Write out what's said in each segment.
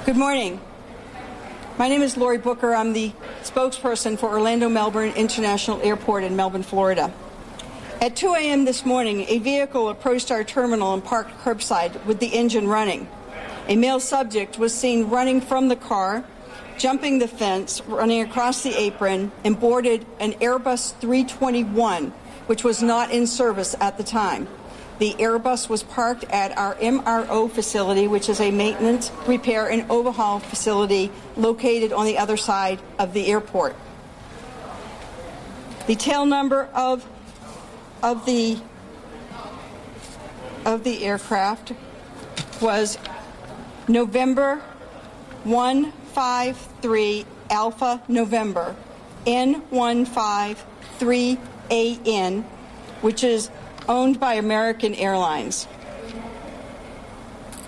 Good morning. My name is Lori Booker. I'm the spokesperson for Orlando Melbourne International Airport in Melbourne, Florida. At 2 a.m. this morning, a vehicle approached our terminal and parked curbside with the engine running. A male subject was seen running from the car, jumping the fence, running across the apron, and boarded an Airbus 321, which was not in service at the time. The Airbus was parked at our MRO facility, which is a maintenance, repair, and overhaul facility located on the other side of the airport. The tail number of the aircraft was November 153 Alpha November N153AN, which is owned by American Airlines.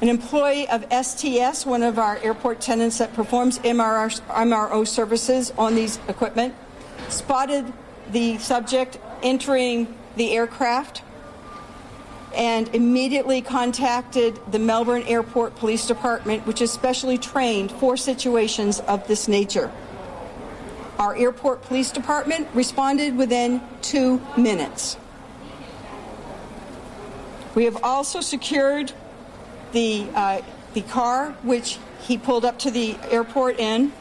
An employee of STS, one of our airport tenants that performs MRO services on these equipment, spotted the subject entering the aircraft and immediately contacted the Melbourne Airport Police Department, which is specially trained for situations of this nature. Our Airport Police Department responded within 2 minutes. We have also secured the car which he pulled up to the airport in.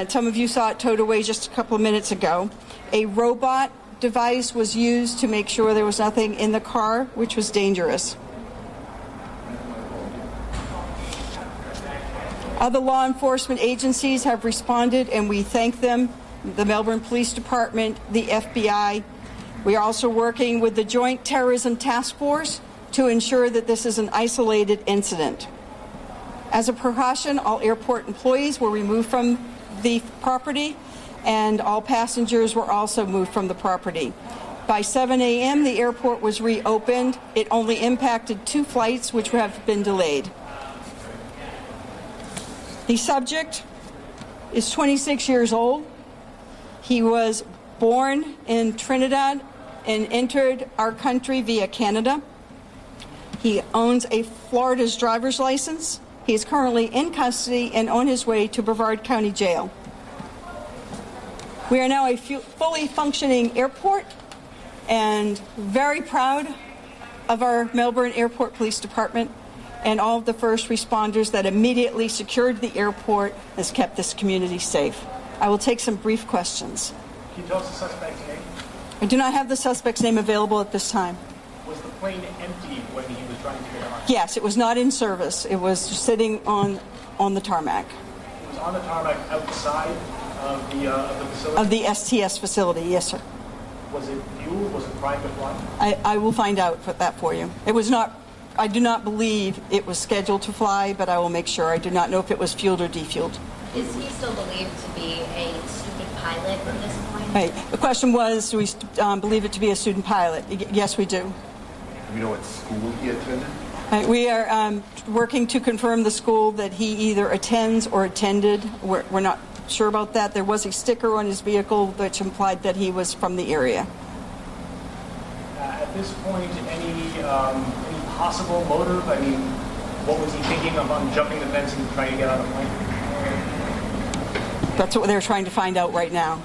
Some of you saw it towed away just a couple of minutes ago. A robot device was used to make sure there was nothing in the car, which was dangerous. Other law enforcement agencies have responded, and we thank them, the Melbourne Police Department, the FBI. We are also working with the Joint Terrorism Task Force to ensure that this is an isolated incident. As a precaution, all airport employees were removed from the property, and all passengers were also moved from the property. By 7 a.m., the airport was reopened. It only impacted 2 flights, which have been delayed. The subject is 26 years old. He was born in Trinidad and entered our country via Canada. He owns a Florida's driver's license. He is currently in custody and on his way to Brevard County Jail. We are now a fully functioning airport and very proud of our Melbourne Airport Police Department and all of the first responders that immediately secured the airport and has kept this community safe. I will take some brief questions. Can you tell us the suspect's name? I do not have the suspect's name available at this time. Was the plane empty when he was trying to get on? Yes, it was not in service. It was sitting on the tarmac. It was on the tarmac outside of the facility? Of the STS facility, yes, sir. Was it fueled? Was it primed to fly? I will find out that for you. It was not, I do not believe it was scheduled to fly, but I will make sure. I do not know if it was fueled or defueled. Is he still believed to be a student pilot at this point? Right. The question was, do we believe it to be a student pilot? Yes, we do. Do we know what school he attended? We are working to confirm the school that he either attends or attended. We're not sure about that. There was a sticker on his vehicle which implied that he was from the area. At this point, any possible motive? I mean, what was he thinking of on jumping the fence and trying to get on the plane? That's what they're trying to find out right now,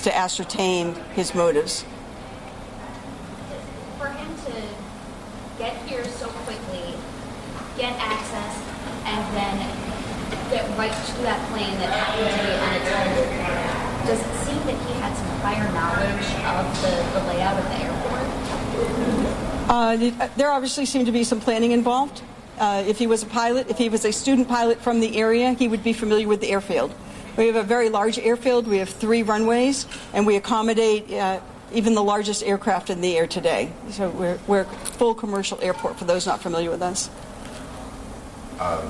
to ascertain his motives. For him to get here so quickly, get access, and then get right to that plane that happened to be unattended, does it seem that he had some prior knowledge of the layout of the airport? There obviously seemed to be some planning involved. If he was a pilot, if he was a student pilot from the area, he would be familiar with the airfield. We have a very large airfield. We have 3 runways, and we accommodate even the largest aircraft in the air today. So we're a full commercial airport for those not familiar with us.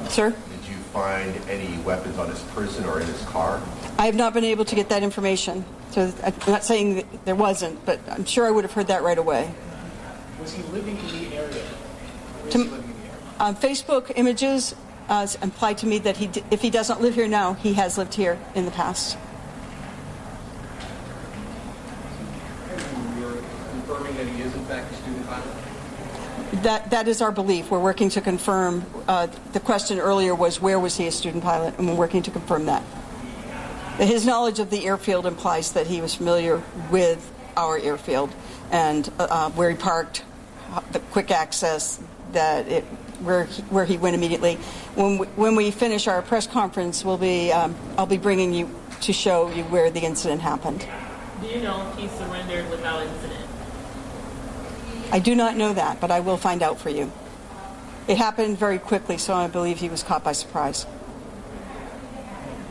Sir? Did you find any weapons on his person or in his car? I have not been able to get that information. So I'm not saying that there wasn't, but I'm sure I would have heard that right away. Was he living in the area? Where is he living in the area? Facebook images imply to me that if he does not live here now, he has lived here in the past. And you're confirming that he is in fact a student pilot? That is our belief. We're working to confirm. The question earlier was, where was he a student pilot? And we're working to confirm that. His knowledge of the airfield implies that he was familiar with our airfield and where he parked, the quick access, where he went immediately. When we finish our press conference, I'll be bringing you to show you where the incident happened. Do you know if he surrendered without incident? I do not know that, but I will find out for you. It happened very quickly, so I believe he was caught by surprise.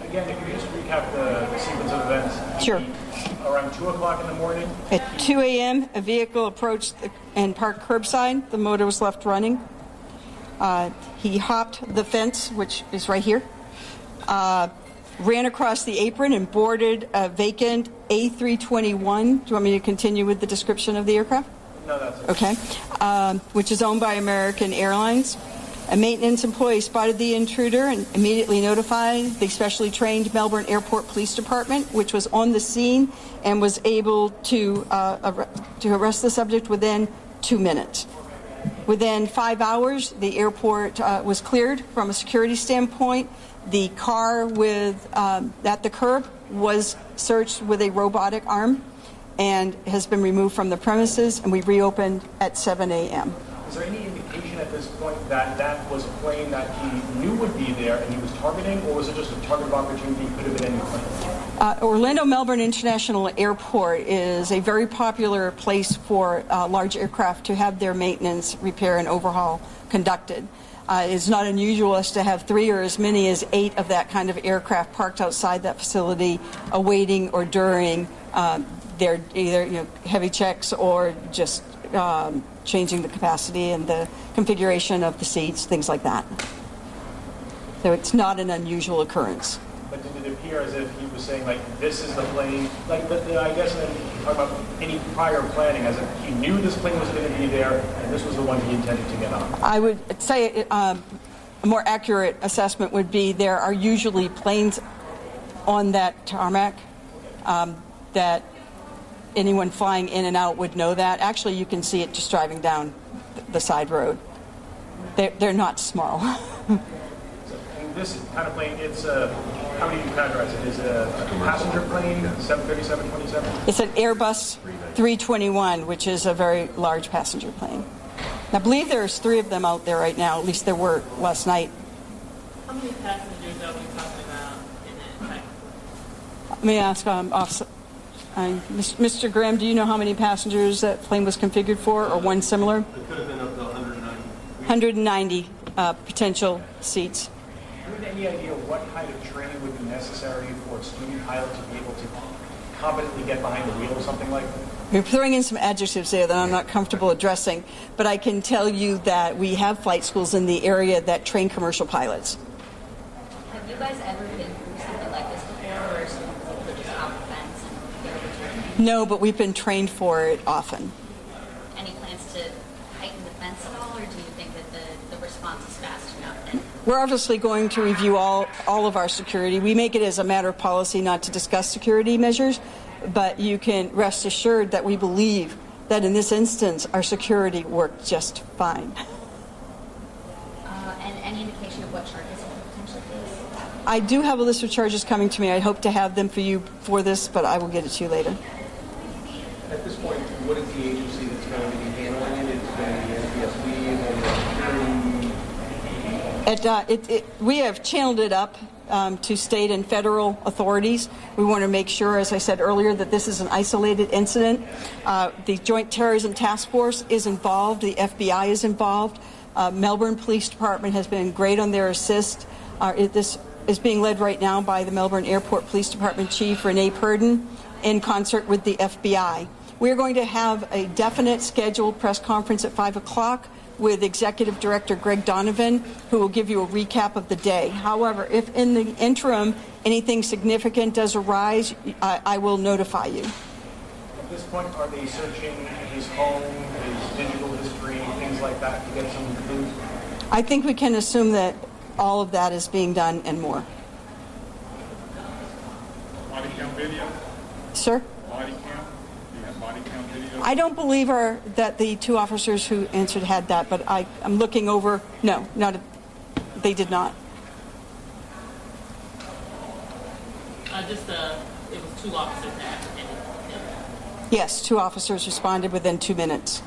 Again, if you just recap the sequence of events. Sure. Around 2 o'clock in the morning. At 2 a.m., a vehicle approached and parked curbside. The motor was left running. He hopped the fence, which is right here, ran across the apron and boarded a vacant A321. Do you want me to continue with the description of the aircraft? No, that's okay. Which is owned by American Airlines. A maintenance employee spotted the intruder and immediately notified the specially trained Melbourne Airport Police Department, which was on the scene and was able to arrest the subject within 2 minutes. Within 5 hours, the airport was cleared from a security standpoint. The car at the curb was searched with a robotic arm and has been removed from the premises, and we reopened at 7 a.m. Is there any indication at this point that that was a plane that he knew would be there and he was targeting, or was it just a target of opportunity? Could have been any plane? Orlando Melbourne International Airport is a very popular place for large aircraft to have their maintenance, repair, and overhaul conducted. It's not unusual us to have 3 or as many as 8 of that kind of aircraft parked outside that facility, awaiting or during their either heavy checks or just changing the capacity and the configuration of the seats, things like that. So it's not an unusual occurrence. But did it appear as if he was saying, like, this is the plane? Like, I guess then talk about any prior planning, as if he knew this plane was going to be there and this was the one he intended to get on. I would say a more accurate assessment would be there are usually planes on that tarmac that anyone flying in and out would know that. Actually, you can see it just driving down the side road. They're not small. So, and this kind of plane, it's how many do you categorize it? Is it a passenger plane, 737, 27? It's an Airbus 321, which is a very large passenger plane. I believe there's 3 of them out there right now. At least there were last night. How many passengers are we talking about in that type? Let me ask Mr. Graham, do you know how many passengers that plane was configured for, or one similar? It could have been up to 190. 190 potential seats. Do you have any idea what kind of training would be necessary for a student pilot to be able to competently get behind the wheel or something like that? You're throwing in some adjectives there that I'm not comfortable addressing, but I can tell you that we have flight schools in the area that train commercial pilots. Have you guys ever been through something like this before, or some people that just hop the fence and get overturned? No, but we've been trained for it often. Any plans to heighten the fence at all, or do you think that the response is fast enough? We're obviously going to review all of our security. We make it as a matter of policy not to discuss security measures, but you can rest assured that we believe that in this instance our security worked just fine. And any indication of what charges it could potentially face? I do have a list of charges coming to me. I hope to have them for you for this, but I will get it to you later. At this point, what is the agency that's going to be handling it? It's going to be NTSB and security? We have channeled it up to state and federal authorities. We want to make sure, as I said earlier, that this is an isolated incident. The Joint Terrorism Task Force is involved. The FBI is involved. Melbourne Police Department has been great on their assist. This is being led right now by the Melbourne Airport Police Department Chief Renee Purdon in concert with the FBI. We're going to have a definite scheduled press conference at 5 o'clock with Executive Director Greg Donovan, who will give you a recap of the day. However, if in the interim anything significant does arise, I will notify you. At this point, are they searching his home, his digital history, things like that to get some clues? I think we can assume that all of that is being done and more. Body cam video? Sir? Body cam? Do you have that body cam video? I don't believe that the two officers who answered had that, but I'm looking over. No, they did not. It was two officers that Yes, two officers responded within 2 minutes.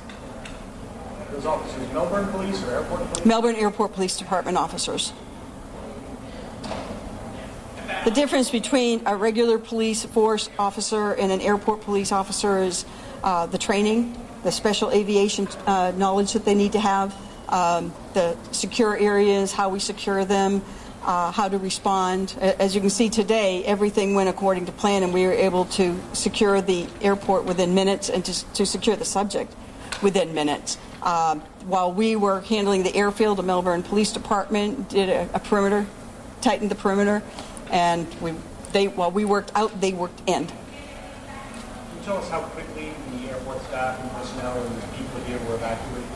Those officers, Melbourne Police or Airport Police? Melbourne Airport Police Department officers. The difference between a regular police force officer and an airport police officer is the training, the special aviation knowledge that they need to have, the secure areas, how we secure them, how to respond. As you can see today, everything went according to plan, and we were able to secure the airport within minutes and to secure the subject within minutes. While we were handling the airfield, the Melbourne Police Department did a perimeter, tightened the perimeter, and while we worked out, they worked in. Can you tell us how quickly the airport staff and personnel and the people here were evacuated?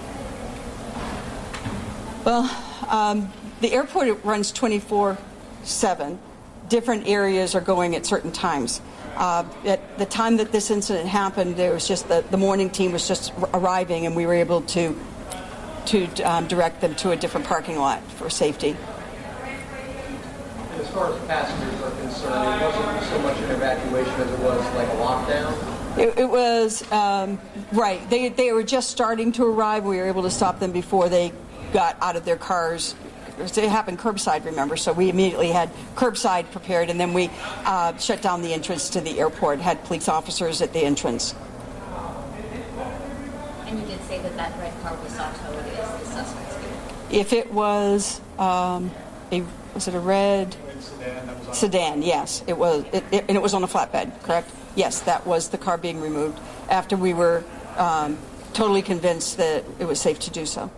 Well, the airport runs 24/7. Different areas are going at certain times. At the time that this incident happened, there was just the morning team was just arriving, and we were able to direct them to a different parking lot for safety. And as far as passengers are concerned, it wasn't so much an evacuation as it was like a lockdown? It was, right. They were just starting to arrive. We were able to stop them before they got out of their cars. It happened curbside, remember, so we immediately had curbside prepared, and then we shut down the entrance to the airport, had police officers at the entrance. And you did say that red car we saw towed is the suspect's vehicle. If it was was it a red sedan? Yes, it was, and it was on a flatbed, correct? Yes, that was the car being removed after we were totally convinced that it was safe to do so.